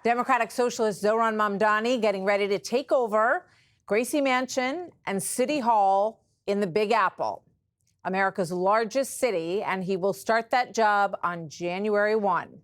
Democratic Socialist Zohran Mamdani getting ready to take over Gracie Mansion and City Hall in the Big Apple, America's largest city, and he will start that job on January 1.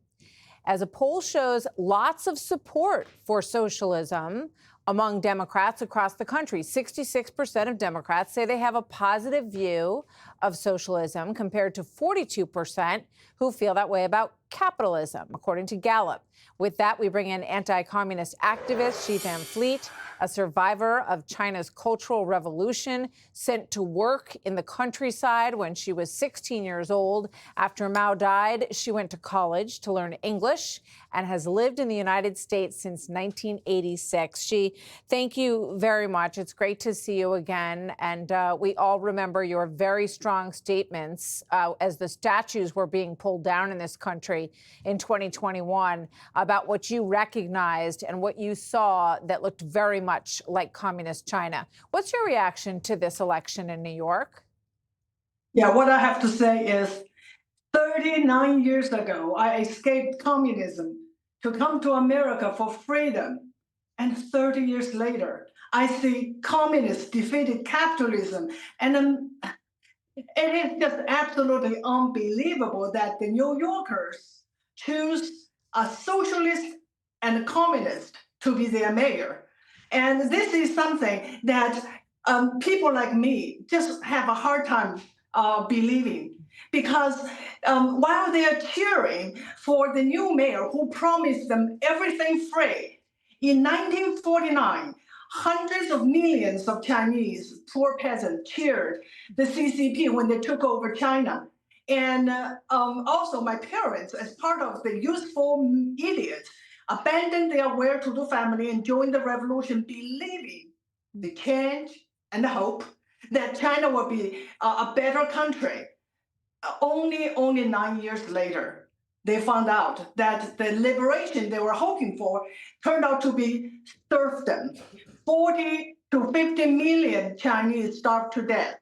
As a poll shows, lots of support for socialism among Democrats across the country. 66% of Democrats say they have a positive view of socialism compared to 42% who feel that way about capitalism, according to Gallup. With that, we bring in anti-communist activist Xi Van Fleet, a survivor of China's Cultural Revolution, sent to work in the countryside when she was 16 years old. After Mao died, she went to college to learn English and has lived in the United States since 1986. Xi, thank you very much. It's great to see you again. And we all remember your very strong statements as the statues were being pulled down in this country in 2021 about what you recognized and what you saw that looked very much like communist China. What's your reaction to this election in New York? Yeah, what I have to say is 39 years ago, I escaped communism to come to America for freedom. And 30 years later, I see communists defeated capitalism. And it is just absolutely unbelievable that the New Yorkers choose a socialist and a communist to be their mayor. And this is something that people like me just have a hard time believing, because while they are cheering for the new mayor who promised them everything free, in 1949, hundreds of millions of Chinese poor peasants cheered the CCP when they took over China. And also my parents, as part of the useful idiots, abandoned their well-to-do family and joined the revolution, believing the change and the hope that China will be a better country. Only 9 years later, they found out that the liberation they were hoping for turned out to be serfdom. 40 to 50 million Chinese starved to death.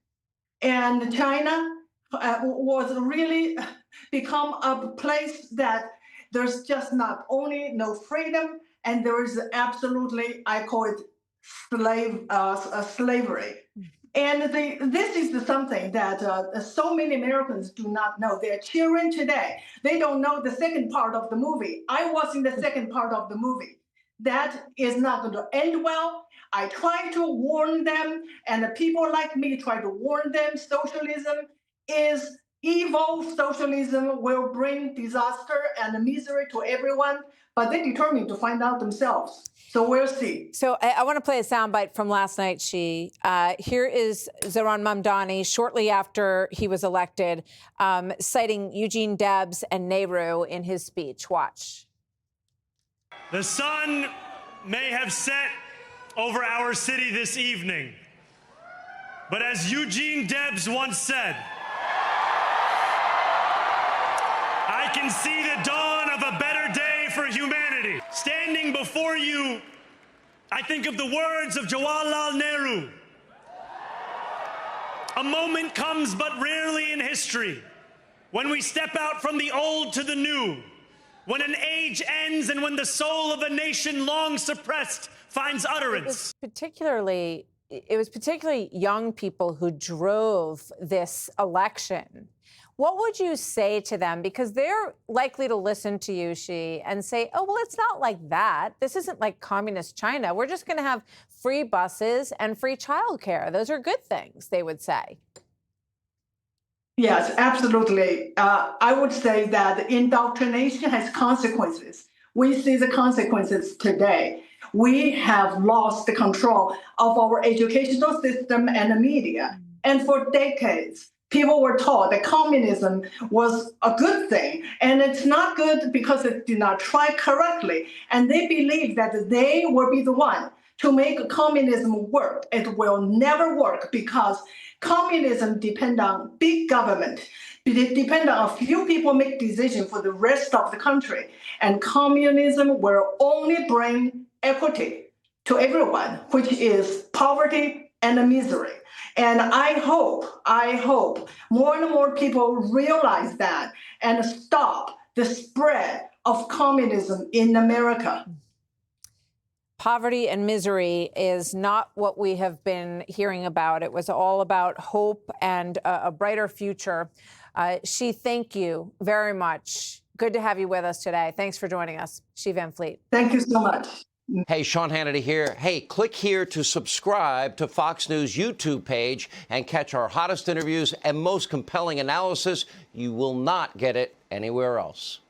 And China was really become a place that there's just not only no freedom, and there is absolutely, I call it slavery. And this is something that so many Americans do not know. They're cheering today. They don't know the second part of the movie. I was in the second part of the movie. That is not going to end well. I try to warn them, and the people like me try to warn them. Socialism is evil. Socialism will bring disaster and misery to everyone, but they're determined to find out themselves. So we'll see. So I want to play a soundbite from last night, Xi. Here is Zohran Mamdani shortly after he was elected, citing Eugene Debs and Nehru in his speech. Watch. The sun may have set over our city this evening, but as Eugene Debs once said, I can see the dawn of a better day for humanity. Standing before you, I think of the words of Jawaharlal Nehru. A moment comes but rarely in history when we step out from the old to the new, when an age ends and when the soul of a nation long suppressed finds utterance. It was particularly young people who drove this election. What would you say to them? Because they're likely to listen to you, Xi, and say, oh, well, it's not like that. This isn't like communist China. We're just going to have free buses and free childcare. Those are good things, they would say. Yes, absolutely. I would say that indoctrination has consequences. We see the consequences today. We have lost the control of our educational system and the media. And for decades, people were taught that communism was a good thing, and it's not good because it did not try correctly. And they believe that they will be the one to make communism work. It will never work because communism depends on big government. It depends on a few people make decisions for the rest of the country. And communism will only bring equity to everyone, which is poverty and misery. And I hope more and more people realize that and stop the spread of communism in America. poverty and misery is not what we have been hearing about. It was all about hope and a brighter future. She, thank you very much. Good to have you with us today. Thanks for joining us. She Van Fleet. Thank you so much. Hey, Sean Hannity here. Hey, click here to subscribe to Fox News YouTube page and catch our hottest interviews and most compelling analysis. You will not get it anywhere else.